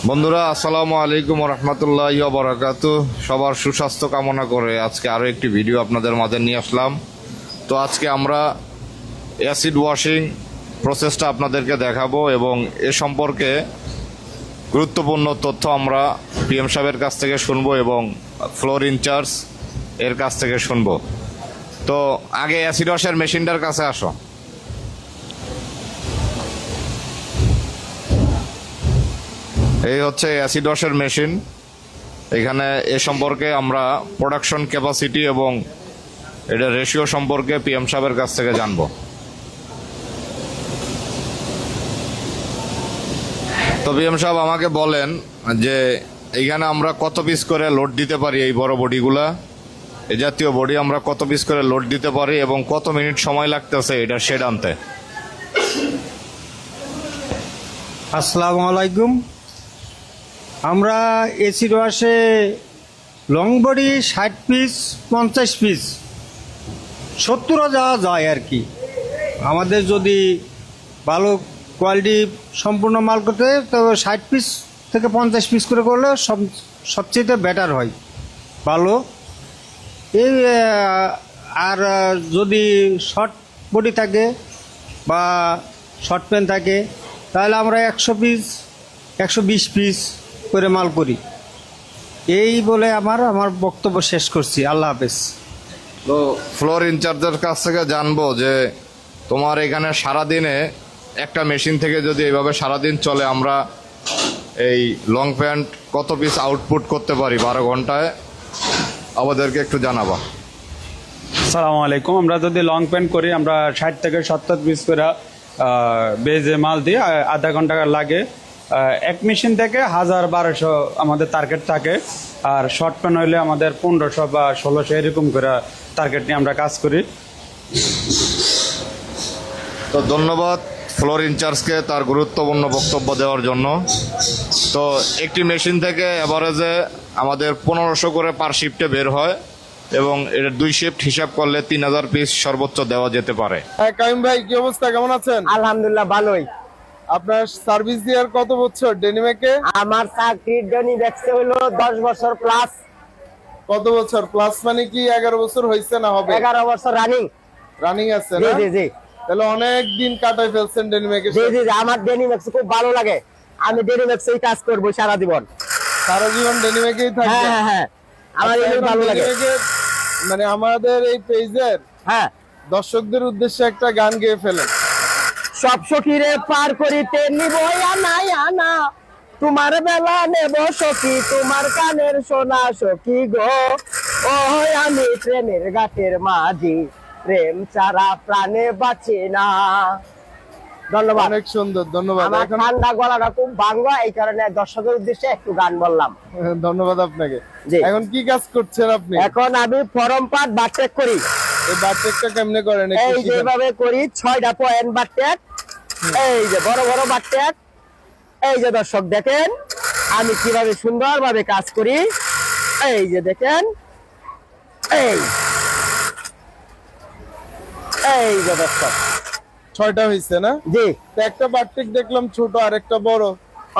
বন্ধুরা, আসসালামু আলাইকুম রহমতুল্লাহি ওয়া বারাকাতুহু। সবার সুস্বাস্থ্য কামনা করে আজকে আরও একটি ভিডিও আপনাদের মাঝে নিয়ে আসলাম। তো আজকে আমরা অ্যাসিড ওয়াশিং প্রসেসটা আপনাদেরকে দেখাবো এবং এ সম্পর্কে গুরুত্বপূর্ণ তথ্য আমরা পিএম সাহেবের কাছ থেকে শুনবো এবং ফ্লোর ইনচার্জ এর কাছ থেকে শুনবো। তো আগে অ্যাসিড ওয়াশের মেশিনটার কাছে আসো। এই হচ্ছে অ্যাসিড ওয়াশের মেশিন। এখানে এ সম্পর্কে আমরা প্রোডাকশন ক্যাপাসিটি এবং এটা রেশিও সম্পর্কে পিএম সাহেবের কাছ থেকে জানব। তো পিএম সাহেব আমাকে বলেন যে এইখানে আমরা কত পিস করে লোড দিতে পারি, এই বড় বডিগুলা, এই জাতীয় বডি আমরা কত পিস করে লোড দিতে পারি এবং কত মিনিট সময় লাগতেছে এটা শেড আনতে? আসসালামু আলাইকুম। আমরা এসি ওয়াশে লং বডি 60 পিস 50 পিস 70ও যাওয়া যায় আর কি। আমাদের যদি ভালো কোয়ালিটি সম্পূর্ণ মাল করতে তবে 60 পিস থেকে 50 পিস করে করলে সবচেয়ে বেটার হয়, ভালো। এই আর যদি শর্ট বডি থাকে বা শর্ট প্যান্ট থাকে তাহলে আমরা 100 পিস 120 পিস করে মাল করি। এই বলে আমার বক্তব্য শেষ করছি। আল্লাহ হাফেজ। তো ফ্লোর ইনচার্জের কাছ থেকে জানবো যে তোমার এখানে সারাদিনে একটা মেশিন থেকে যদি এইভাবে সারাদিন চলে আমরা এই লং প্যান্ট কত পিস আউটপুট করতে পারি 12 ঘন্টায়, আমাদেরকে একটু জানাবা। আসসালামু আলাইকুম। আমরা যদি লং প্যান্ট করি আমরা 60 থেকে 70 পিস করে বেজে মাল দিই, আধা ঘন্টা লাগে। এক মেশিন থেকে 1000-1200 আমাদের টার্গেট থাকে। আর শর্ট প্যান্ট হইলে আমাদের 1500 বা 1600 এরকম করে টার্গেট নিয়ে আমরা কাজ করি। তো ধন্যবাদ ফ্লোর ইনচার্জকে তার গুরুত্বপূর্ণ বক্তব্য দেওয়ার জন্য। তো একটি মেশিন থেকে এভারেজে আমাদের 1500 করে পার শিফটে বের হয় এবং এর 2 শিফট হিসাব করলে 3000 পিস সর্বোচ্চ দেওয়া যেতে পারে। কাইম ভাই, কি অবস্থা, কেমন আছেন? আলহামদুলিল্লাহ ভালোই। আপনার সার্ভিস দেওয়ার কত বছর ডেনিমেকে? আমার চাকরির ডেনিমেক্সে হলো 10 বছর প্লাস। কত বছর প্লাস মানে কি 11 বছর হয়েছে না হবে? 11 বছর রানিং। রানিং আছে জি না? জি জি তাহলে অনেক দিন কাটাই ফেলছেন ডেনিমেকে। জি জি আমার ডেনিমেক্স খুব ভালো লাগে। আমি ডেনিমেক্সেই কাজ করব সারা জীবন। সারা জীবন ডেনিমেকেই হ্যাঁ থাকবেন? হ্যাঁ হ্যাঁ, আমার আচ্ছা, এই এখন ভালো লাগে। ডেনিমেকে মানে আমাদের এই পেজের হ্যাঁ, দর্শকদের উদ্দেশ্যে একটা গান গেয়ে ফেলেন। সব সখীরে পার করিতে নিব আনা আনা, তোমার বেলা নেব সখী, তোমার কানের সোনা সখী গো। ও আমি প্রেমের ঘাটের মাঝি, প্রেম ছাড়া প্রাণে বাঁচি না। ধন্যবাদ। অনেক সুন্দর, ধন্যবাদ। আমার এখন ঠান্ডা গলাটা খুব ভাঙ্গা, এই কারণে দর্শকের উদ্দেশ্যে একটু গান বললাম। ধন্যবাদ আপনাকে। জি। এখন কি কাজ করছেন আপনি? এখন আমি ফরম পাট বাটেক করি। এই বারটেকটা কেমনে করেন একটু এই শিখান। যেভাবে করি 6টা পয়েন্ট বাটেক, এই যে বড় বড় বাটেক, এই যে দর্শক দেখেন আমি কিভাবে সুন্দরভাবে কাজ করি। এই যে দেখেন, এই এই যে দর্শক। 6টা হয়েছে না? জি। তো একটা বারটেক দেখলাম ছোট আর একটা বড়।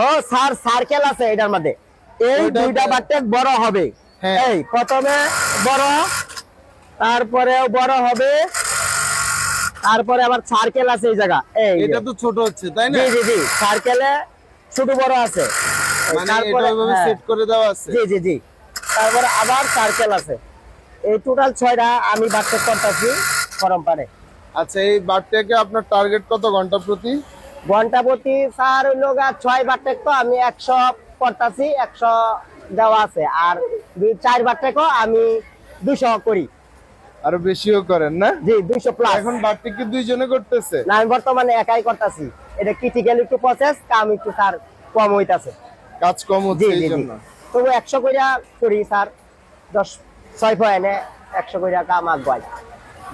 ও স্যার, সার্কেল আছে এটার মধ্যে। এই ওইটা দুইটা তো- বাটেক বড় হবে। হ্যাঁ। এই প্রথমে বড়, তারপরেও বড় হবে, তারপরে আবার সার্কেল আছে এই জায়গা। এই এটা তো ছোট হচ্ছে তাই না? জি জি জি, সার্কেলে ছোট বড় আছে। মানে তারপরে এটা ওইভাবে হ্যাঁ, সেট করে দেওয়া আছে। জি জি জি, তারপরে আবার সার্কেল আছে। এই টোটাল 6টা আমি বাটেক করতেছি ফরম পারে। আচ্ছা, এই বারটেকে আপনার টার্গেট কত ঘন্টা প্রতি? ঘন্টা প্রতি স্যার হইল 6 বাটেক, তো আমি 100 করতেছি, 100 দেওয়া আছে। আর 4 বাটেকও আমি 200 করি। আরো বেশিও করেন না? জি, 200 প্লাস। এখন বারটেক কি দুইজনে করতেছে? না, আমি বর্তমানে একাই করতেছি। এটা ক্রিটিক্যাল একটু প্রসেস, কাম একটু স্যার কম হইতাছে। কাজ কম জি হচ্ছে জি এই জি, জন্য। তবু 100 কইরা করি স্যার। 6 পয়েন্টে 100 কইরা কাম আগাই।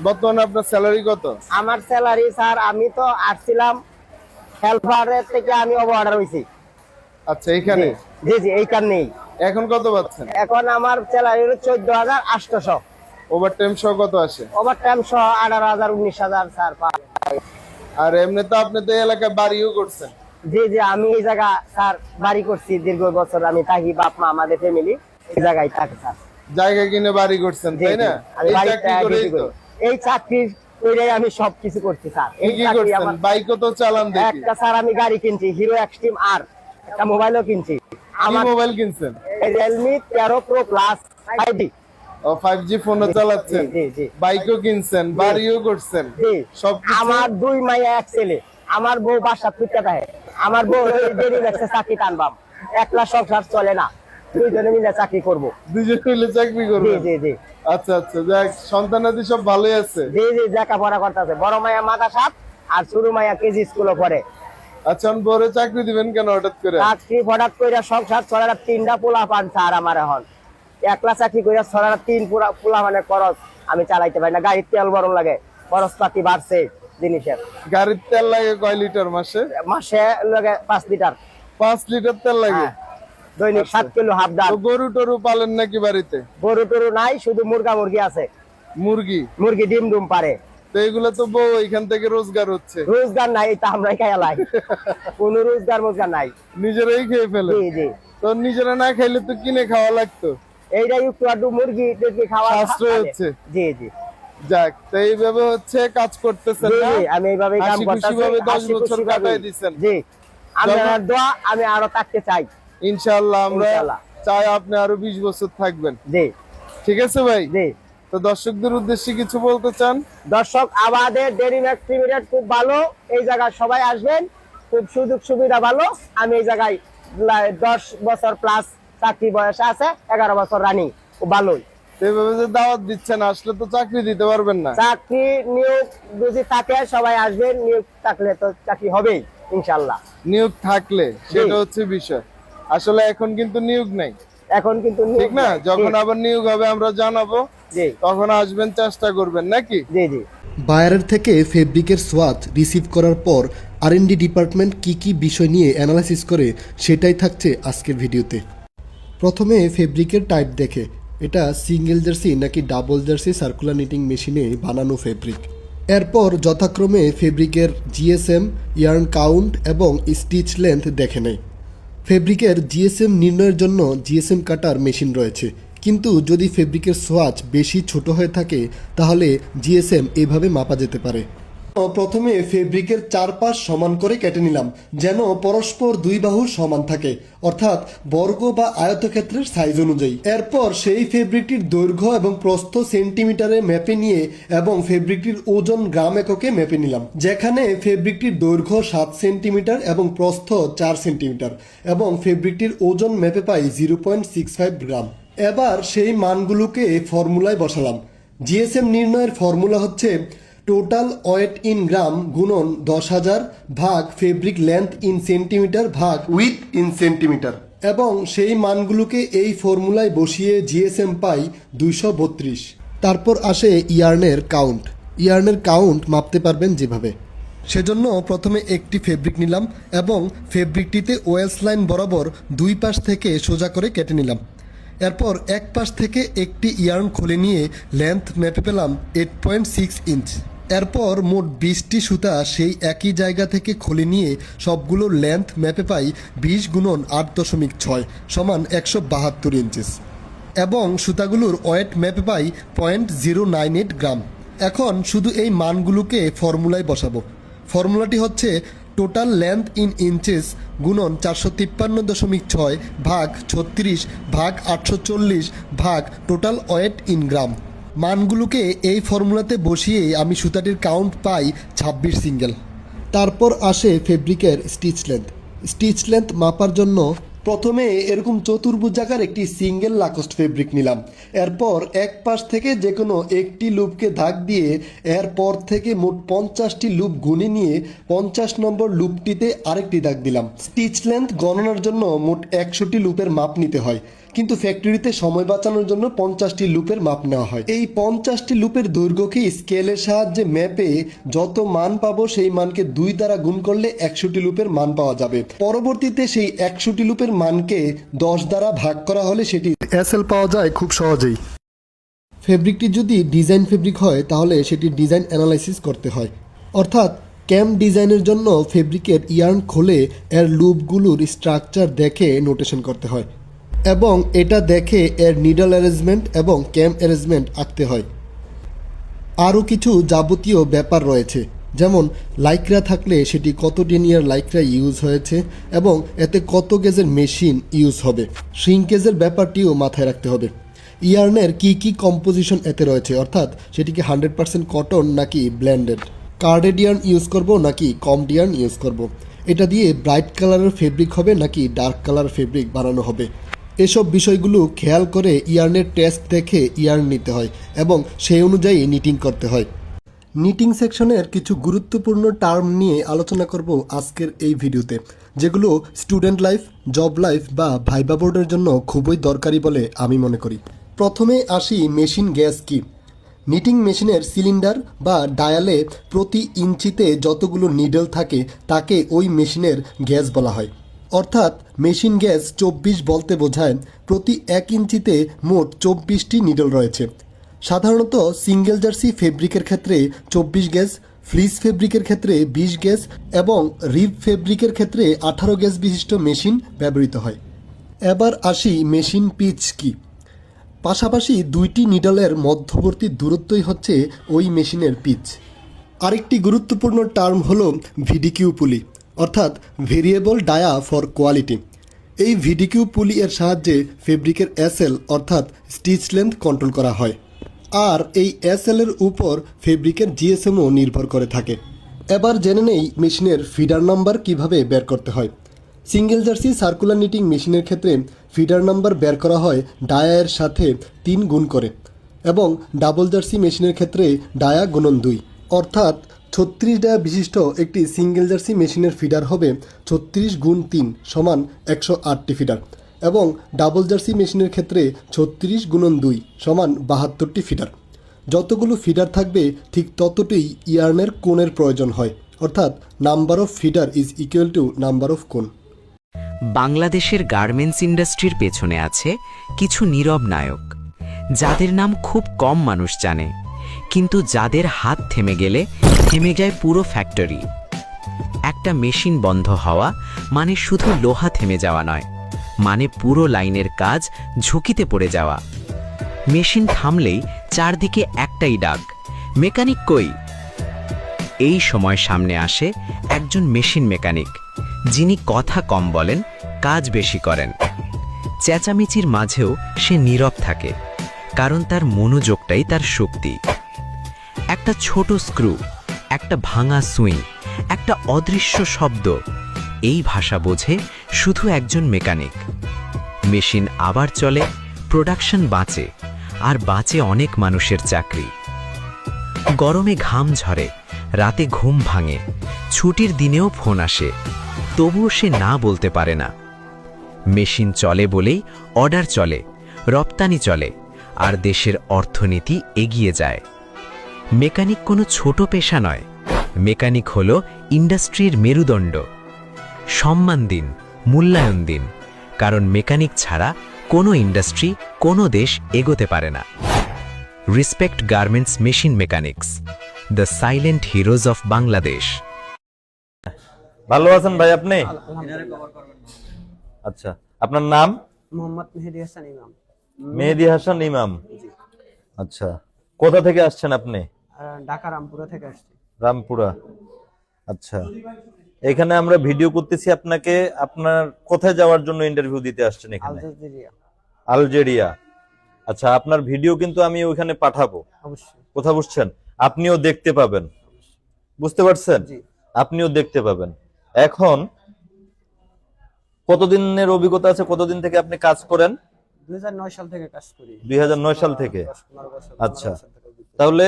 বর্তমানে আপনার স্যালারি কত? আমার স্যালারি স্যার, আমি তো আসছিলাম হেল্পারের থেকে, আমি ওভার হইছি। আচ্ছা, এখানে জি জি, এই কারণেই। এখন কত পাচ্ছেন? এখন আমার স্যালারি হলো 14,800। ওভারটাইম সহ কত আসে? ওভার টাইম সহ 18,000 19,000 স্যার পাই। আর এমনি তো আপনি তো এই এলাকায় বাড়িও করছেন। জি জি, আমি এই জায়গা স্যার বাড়ি করছি দীর্ঘ বছর, আমি থাকি, বাপ মা আমাদের ফ্যামিলি এই জায়গায় থাকে স্যার। জায়গা কিনে বাড়ি করছেন জি, তাই জি, না? আমি এই বাড়িতে চাকরি করেই ডিউটি তো করি। এই চাকরি করে আমি সবকিছু করছি স্যার। কি এই কি চাকরি করছেন? আমার বাইকও তো চালান দেখি। একটা স্যার আমি গাড়ি কিনছি, হিরো এক্সট্রিম আর, একটা মোবাইলও কিনছি। কি আমার মোবাইল কিনছেন? Realme 13 pro plus 5D। ও 5G ফোনও চালাচ্ছেন, জি, জি। বাইকও কিনছেন, বাড়িও করছেন, জি, সব আমার 2 মাইয়া 1 ছেলে, আমার বউ বাসা পুইতা থাকে, আমার বউ দেরি লাগছে চাকরি টানবাম, একলা সংসার চলে না, দুইজনে মিলে চাকরি করব। দুজন মিলে চাকরি জি করবেন। জি জি আচ্ছা আচ্ছা, যাক সন্তানাদি সব ভালোই আছে। জি জি, লেখাপড়া করতেছে, বড় মাইয়া মাদ্রাসাত আর ছোট মাইয়া কেজি স্কুলে পড়ে। আচ্ছা, আমি বড় চাকরি দিবেন কেন হঠাৎ করে? চাকরি হঠাৎ করে সংসার চলে না, 3টা পোলা পান স্যার আমার এখন, একলা চাকরি করে ছড়া 3 পোলা মানে খরচ আমি চালাইতে পারি না, গাড়ির তেল বরং লাগে, খরচপাতি বাড়ছে জিনিসের। গাড়ির তেল লাগে কয় লিটার মাসে? মাসে লাগে 5 লিটার। 5 লিটার তেল লাগে। হ্যাঁ, দৈনিক 7 কিলো হাফ ডাল। তো গরু টরু পালেন নাকি বাড়িতে? গরু টরু নাই, শুধু মুরগি আছে, মুরগি? মুরগি ডিম ডুম পারে। তো এগুলো তো বউ এখান থেকে রোজগার হচ্ছে। রোজগার নাই, তা আমরাই খাইয়া লাই, কোন রোজগার নাই। নিজেরাই খেয়ে ফেলে। জি জি, তো নিজেরা না খাইলে তো কিনে খাওয়া লাগতো। এইটাই একটু আধটু মুরগি টুরগি খাওয়া সাশ্রয় হচ্ছে। জি জি যাক, তো এইভাবে হচ্ছে কাজ করতেছেন জি না? জি, আমি এইভাবে কাম হাসি খুশি করতেছি, ভাবে 10 হাসি বছর খুশি ভাবে। কাটাই দিছেন। জি, আপনার দোয়া আমি আরো থাকতে চাই ইনশাআল্লাহ, আমরা ইনশাআল্লাহ। চাই আপনি আরো 20 বছর থাকবেন। জি ঠিক আছে ভাই? জি। তো দর্শকদের উদ্দেশ্যে কিছু বলতে চান? দর্শক, আমাদের ডেরিম্যাক্স লিমিটেড খুব ভালো, এই জায়গায় সবাই আসবেন, খুব সুযোগ সুবিধা ভালো। আমি এই জায়গায় 10 বছর প্লাস চাকরি বয়স আছে, 11 বছর রানিং, খুব ভালোই। তো এইভাবে যে দাওয়াত দিচ্ছেন, আসলে তো চাকরি দিতে পারবেন না। চাকরি নিয়োগ যদি থাকে সবাই আসবেন, নিয়োগ থাকলে তো চাকরি হবেই ইনশাল্লাহ। নিয়োগ থাকলে সেটা হচ্ছে বিষয়, আসলে এখন কিন্তু নিয়োগ নাই, এখন কিন্তু নিয়োগ ঠিক না? নাই। যখন জি, আবার নিয়োগ হবে আমরা জানাবো, জি তখন আসবেন, চেষ্টা করবেন নাকি? জি জি। বায়ারের থেকে ফেব্রিকের সোয়াচ রিসিভ করার পর আর&ডি ডিপার্টমেন্ট কি কি বিষয় নিয়ে অ্যানালাইসিস করে সেটাই থাকছে আজকের ভিডিওতে। প্রথমে ফেব্রিকের টাইপ দেখে এটা সিঙ্গেল জার্সি নাকি ডাবল জার্সি সার্কুলার নিটিং মেশিনে বানানো ফেব্রিক। এরপর যথাক্রমে ফেব্রিকের জিএসএম, ইয়ার্ন কাউন্ট এবং স্টিচ লেন্থ দেখে নেয়। ফেব্রিকের জিএসএম নির্ণয়ের জন্য জিএসএম কাটার মেশিন রয়েছে, কিন্তু যদি ফেব্রিকের সোয়াচ বেশি ছোট হয়ে থাকে তাহলে জিএসএম এভাবে মাপা যেতে পারে। প্রথমে ফেব্রিকের চারপাশ সমান করে কেটে নিলাম, যেন পরস্পর দুই বাহুর সমান থাকে, অর্থাৎ বর্গ বা আয়তক্ষেত্রের সাইজ অনুযায়ী। এরপর সেই ফেব্রিকটির দৈর্ঘ্য এবং প্রস্থ সেন্টিমিটারে মেপে নিয়ে এবং ফেব্রিকটির ওজন গ্রাম এককে মেপে নিলাম। যেখানে ফেব্রিকটির দৈর্ঘ্য 7 সেন্টিমিটার এবং প্রস্থ 4 সেন্টিমিটার এবং ফেব্রিকটির ওজন মেপে পাই 0.65 গ্রাম। এবার সেই মানগুলোকে ফর্মুলায় বসালাম। জিএসএম নির্ণয়ের ফর্মুলা হচ্ছে টোটাল ওয়েট ইন গ্রাম গুণন 10,000 ভাগ ফেব্রিক লেন্থ ইন সেন্টিমিটার ভাগ উইথ ইন সেন্টিমিটার, এবং সেই মানগুলোকে এই ফর্মুলায় বসিয়ে জিএসএম পাই 232। তারপর আসে ইয়ার্নের কাউন্ট। ইয়ার্নের কাউন্ট মাপতে পারবেন যেভাবে। সেজন্য প্রথমে একটি ফেব্রিক নিলাম এবং ফেব্রিকটিতে ওয়েলস লাইন বরাবর দুই পাশ থেকে সোজা করে কেটে নিলাম। এরপর এক পাশ থেকে একটি ইয়ার্ন খুলে নিয়ে লেন্থ মেপে পেলাম 8.6 ইঞ্চ। এরপর মোট 20টি সুতা সেই একই জায়গা থেকে খুলে নিয়ে সবগুলোর লেন্থ মেপে পাই 20 গুণন 8.6 সমান 172 ইঞ্চিস, এবং সুতাগুলোর ওয়েট মেপে পাই 0.098 গ্রাম। এখন শুধু এই মানগুলোকে ফর্মুলায় বসাবো। ফর্মুলাটি হচ্ছে টোটাল লেন্থ ইন ইঞ্চেস গুণন 453.6 ভাগ 36 ভাগ 840 ভাগ টোটাল ওয়েট ইন গ্রাম। মানগুলোকে এই ফর্মুলাতে বসিয়ে আমি সুতাটির কাউন্ট পাই 26 সিঙ্গেল। তারপর আসে ফেব্রিকের স্টিচ লেন্থ। স্টিচ লেন্থ মাপার জন্য প্রথমে এরকম চতুর্ভুজাকার একটি সিঙ্গেল লাকোস্ট ফেব্রিক নিলাম। এরপর এক পাশ থেকে যে কোনো একটি লুপকে দাগ দিয়ে এরপর থেকে মোট 50টি লুপ গুনে নিয়ে 50 নম্বর লুপটিতে আরেকটি দাগ দিলাম। স্টিচ লেন্থ গণনার জন্য মোট 100টি লুপের মাপ নিতে হয়, কিন্তু ফ্যাক্টরিতে সময় বাঁচানোর জন্য 50টি লুপের মাপ নেওয়া হয়। এই 50টি লুপের দৈর্ঘ্যকে স্কেলের সাহায্যে মেপে যত মান পাবো সেই মানকে 2 দ্বারা গুণ করলে 100টি লুপের মান পাওয়া যাবে। পরবর্তীতে সেই 100টি লুপের মানকে 10 দ্বারা ভাগ করা হলে সেটি এসএল পাওয়া যায় খুব সহজেই। ফেব্রিকটি যদি ডিজাইন ফেব্রিক হয় তাহলে সেটি ডিজাইন অ্যানালাইসিস করতে হয়, অর্থাৎ ক্যাম ডিজাইনের জন্য ফেব্রিকের ইয়ার্ন খুলে এর লুপগুলোর স্ট্রাকচার দেখে নোটেশন করতে হয় এবং এটা দেখে এর নিডল অ্যারেঞ্জমেন্ট এবং ক্যাম অ্যারেঞ্জমেন্ট আঁকতে হয়। আরও কিছু যাবতীয় ব্যাপার রয়েছে, যেমন লাইক্রা থাকলে সেটি কত ডেনিয়ার লাইক্রা ইউজ হয়েছে এবং এতে কত গেজের মেশিন ইউজ হবে। শ্রিঙ্কেজের ব্যাপারটিও মাথায় রাখতে হবে। ইয়ার্নের কি কম্পোজিশন এতে রয়েছে, অর্থাৎ সেটি কি 100% কটন নাকি ব্লেন্ডেড, কার্ডেড ইয়ার্ন ইউজ করব নাকি কমড ইয়ার্ন ইউজ করব, এটা দিয়ে ব্রাইট কালারের ফেব্রিক হবে নাকি ডার্ক কালার ফেব্রিক বানানো হবে। এসব বিষয়গুলো খেয়াল করে ইয়ার্নের টেস্ট দেখে ইয়ার্ন নিতে হয় এবং সেই অনুযায়ী নিটিং করতে হয়। নিটিং সেকশনের কিছু গুরুত্বপূর্ণ টার্ম নিয়ে আলোচনা করব আজকের এই ভিডিওতে, যেগুলো স্টুডেন্ট লাইফ, জব লাইফ বা ভাইবা বোর্ডের জন্য খুবই দরকারি বলে আমি মনে করি। প্রথমে আসি মেশিন গ্যাজ কি। নিটিং মেশিনের সিলিন্ডার বা ডায়ালে প্রতি ইঞ্চিতে যতগুলো নিডল থাকে তাকে ওই মেশিনের গ্যাজ বলা হয়। অর্থাৎ মেশিন গ্যাজ 24 বলতে বোঝায় প্রতি 1 ইঞ্চিতে মোট 24টি নিডল রয়েছে। সাধারণত সিঙ্গেল জার্সি ফেব্রিকের ক্ষেত্রে 24 গেজ, ফ্লিস ফেব্রিকের ক্ষেত্রে 20 গেজ এবং রিব ফেব্রিকের ক্ষেত্রে 18 গেজ বিশিষ্ট মেশিন ব্যবহৃত হয়। এবার আসি মেশিন পিচ কি। পাশাপাশি দুইটি নিডলের মধ্যবর্তী দূরত্বই হচ্ছে ওই মেশিনের পিচ। আরেকটি গুরুত্বপূর্ণ টার্ম হলো ভিডিকিউ পুলি, অর্থাৎ ভেরিয়েবল ডায়া ফর কোয়ালিটি। এই ভিডিকিউ পুলি এর সাহায্যে ফেব্রিকের এসএল অর্থাৎ স্টিচ লেন্থ কন্ট্রোল করা হয়, আর এই এসএল এর উপর ফেব্রিকের জিএসএমও নির্ভর করে থাকে। এবার জেনে নেই মেশিনের ফিডার নাম্বার কিভাবে বের করতে হয়। সিঙ্গেল জার্সি সার্কুলার নিটিং মেশিনের ক্ষেত্রে ফিডার নাম্বার বের করা হয় ডায়ার সাথে 3 গুণ করে এবং ডাবল জার্সি মেশিনের ক্ষেত্রে ডায়া গুণন 2, অর্থাৎ 36 ডায়া বিশিষ্ট একটি সিঙ্গেল জার্সি মেশিনের ফিডার হবে 36 গুণ 3 সমান 108টি ফিডার এবং ডাবল জার্সি মেশিনের ক্ষেত্রে 36 গুণন 2 সমান 72টি ফিডার। যতগুলো ফিডার থাকবে ঠিক ততটাই ইয়ার্নের কোণের প্রয়োজন হয়, অর্থাৎ number of feeder is equal to number of কোণ। বাংলাদেশের গার্মেন্টস ইন্ডাস্ট্রির পেছনে আছে কিছু নীরব নায়ক, যাদের নাম খুব কম মানুষ জানে, কিন্তু যাদের হাত থেমে গেলে থেমে যায় পুরো ফ্যাক্টরি। একটা মেশিন বন্ধ হওয়া মানে শুধু লোহা থেমে যাওয়া নয়, মানে পুরো লাইনের কাজ ঝুঁকিতে পড়ে যাওয়া। মেশিন থামলেই চারদিকে একটাই ডাক, মেকানিক কই? এই সময় সামনে আসে একজন মেশিন মেকানিক, যিনি কথা কম বলেন, কাজ বেশি করেন। চেঁচামেচির মাঝেও সে নীরব থাকে, কারণ তার মনোযোগটাই তার শক্তি। একটা ছোট স্ক্রু, একটা ভাঙা সুই, একটা অদৃশ্য শব্দ, এই ভাষা বোঝে শুধু একজন মেকানিক। মেশিন আবার চলে, প্রোডাকশন বাঁচে, আর বাঁচে অনেক মানুষের চাকরি। গরমে ঘাম ঝরে, রাতে ঘুম ভাঙে, ছুটির দিনেও ফোন আসে, তবুও সে না বলতে পারে না। মেশিন চলে বলেই অর্ডার চলে, রপ্তানি চলে, আর দেশের অর্থনীতি এগিয়ে যায়। মেকানিক কোনো ছোট পেশা নয়, মেকানিক হলো ইন্ডাস্ট্রির মেরুদণ্ড। সম্মান দিন, মূল্যায়ন দিন, কারণ মেকানিক ছাড়া কোনো ইন্ডাস্ট্রি, কোনো দেশ এগোতে পারে না। Respect garments machine mechanics, the silent heroes of Bangladesh. ভালো আছেন ভাই আপনি? আচ্ছা, আপনার নাম? মোহাম্মদ মেহেদি হাসান ইমাম। মেহেদি হাসান ইমাম। আচ্ছা, কোথা থেকে আসছেন আপনি? ঢাকা রামপুরা থেকে আসছি। রামপুরা। আচ্ছা, এখানে আমরা ভিডিও করতেছি আপনাকে। আপনার কোথায় যাওয়ার জন্য ইন্টারভিউ দিতে আসছেন এখানে? আলজেরিয়া। আচ্ছা, আপনার ভিডিও কিন্তু আমি ওখানে পাঠাবো। অবশ্যই। কোথা বুঝছেন? আপনিও দেখতে পাবেন, বুঝতে পারছেন? আপনিও দেখতে পাবেন। এখন কতদিনের অভিজ্ঞতা আছে? কতদিন থেকে আপনি কাজ করেন? 2009 সাল থেকে কাজ করি। 2009 সাল থেকে। আচ্ছা, তাহলে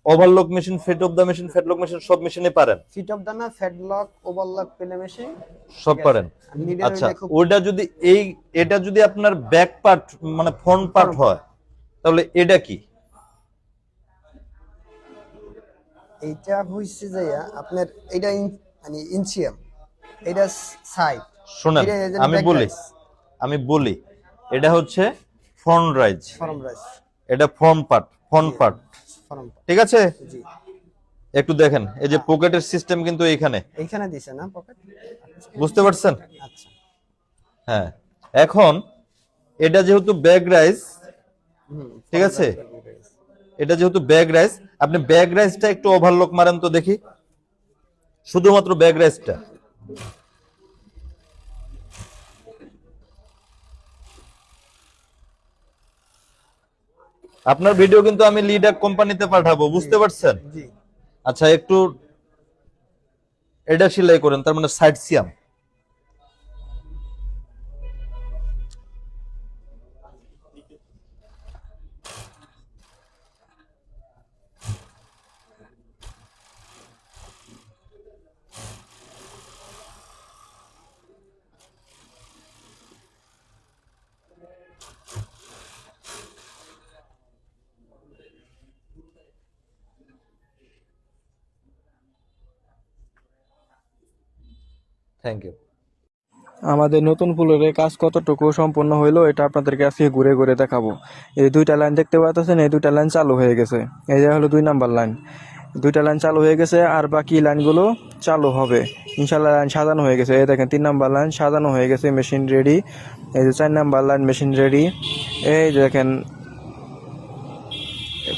overlock machine, fit of the machine, ফেডলক মেশিন সব মেশিনে পারেন? ফিট অফ দা না, ফেডলক, ওভারলক, পেলে মেশিন সব পারেন। আচ্ছা, ওটা যদি এটা যদি আপনার ব্যাক পার্ট মানে ফ্রন্ট পার্ট হয়, তাহলে এটা কি? এইটা হইছে যে আপনার এটা মানে ইঞ্চিয়াম, এটা সাইড। শুনেন, আমি বলি এটা হচ্ছে ফ্রন্ট রাইজ, এটা ফ্রন্ট পার্ট, ঠিক আছে? একটু দেখেন, এই যে পকেটের সিস্টেম কিন্তু এইখানে, এইখানে দিছে না পকেট? বুঝতে পারছেন? আচ্ছা, হ্যাঁ, এখন এটা যেহেতু ব্যাগ রাইস, ঠিক আছে, এটা যেহেতু ব্যাগ রাইস, আপনি ব্যাগ রাইসটা একটু ওভারলক মারেন তো দেখি, শুধুমাত্র ব্যাগ রাইসটা। আপনার ভিডিও কিন্তু আমি লিডার কোম্পানিতে পাঠাবো, বুঝতে পারছেন? জি। আচ্ছা, একটু এটা সেলাই করেন, তার মানে সাইড সিয়াম। Thank you. আমাদের নতুন ফুলের কাজ কতটুকু সম্পূর্ণ হইলো এটা আপনাদেরকে আজকে ঘুরে ঘুরে দেখাবো। এই দুইটা লাইন দেখতে পাচ্ছেন, এই দুইটা লাইন চালু হয়ে গেছে। এই যে হলো 2 নাম্বার লাইন, দুইটা লাইন চালু হয়ে গেছে, আর বাকি লাইনগুলো চালু হবে ইনশাল্লাহ। লাইন সাজানো হয়ে গেছে, এই দেখেন 3 নাম্বার লাইন সাজানো হয়ে গেছে, মেশিন রেডি। এই যে 4 নাম্বার লাইন মেশিন রেডি। এই যে দেখেন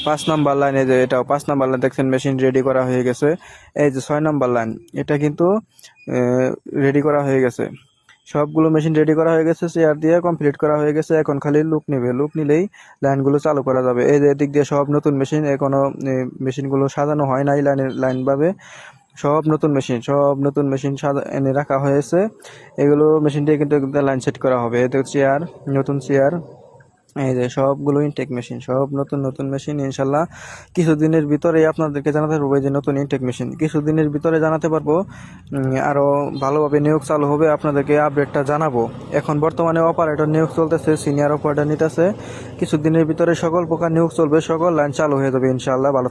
5 নাম্বার লাইন, এই যে এটাও 5 নাম্বার লাইন দেখছেন মেশিন রেডি করা হয়ে গেছে। এই যে 6 নাম্বার লাইন, এটা কিন্তু রেডি করা হয়ে গেছে। সবগুলো মেশিন রেডি করা হয়ে গেছে, চেয়ার দিয়ে কমপ্লিট করা হয়ে গেছে। এখন খালি লুক নিবে, লুক নিলেই লাইনগুলো চালু করা যাবে। এই যে এদিক দিয়ে সব নতুন মেশিন, এখনো মেশিনগুলো সাজানো হয় নাই লাইন ভাবে। সব নতুন মেশিন এনে রাখা হয়েছে। এগুলো মেশিন দিয়ে কিন্তু লাইন সেট করা হবে। এই দেখো চেয়ার, নতুন চেয়ার, এই যে সবগুলো ইনটেক মেশিন, সব নতুন মেশিন। ইনশাল্লাহ কিছুদিনের ভিতরে আপনাদেরকে জানাতে পারবো এই যে নতুন ইনটেক মেশিন, কিছুদিনের ভিতরে জানাতে পারবো। আরো ভালোভাবে নিয়োগ চালু হবে, আপনাদেরকে আপডেটটা জানাবো। এখন বর্তমানে অপারেটর নিয়োগ চলতেছে, সিনিয়র অপারেটর নিতেছে। কিছুদিনের ভিতরে সকল প্রকার নিয়োগ চলবে, সকল লাইন চালু হয়ে যাবে ইনশাল্লাহ। ভালো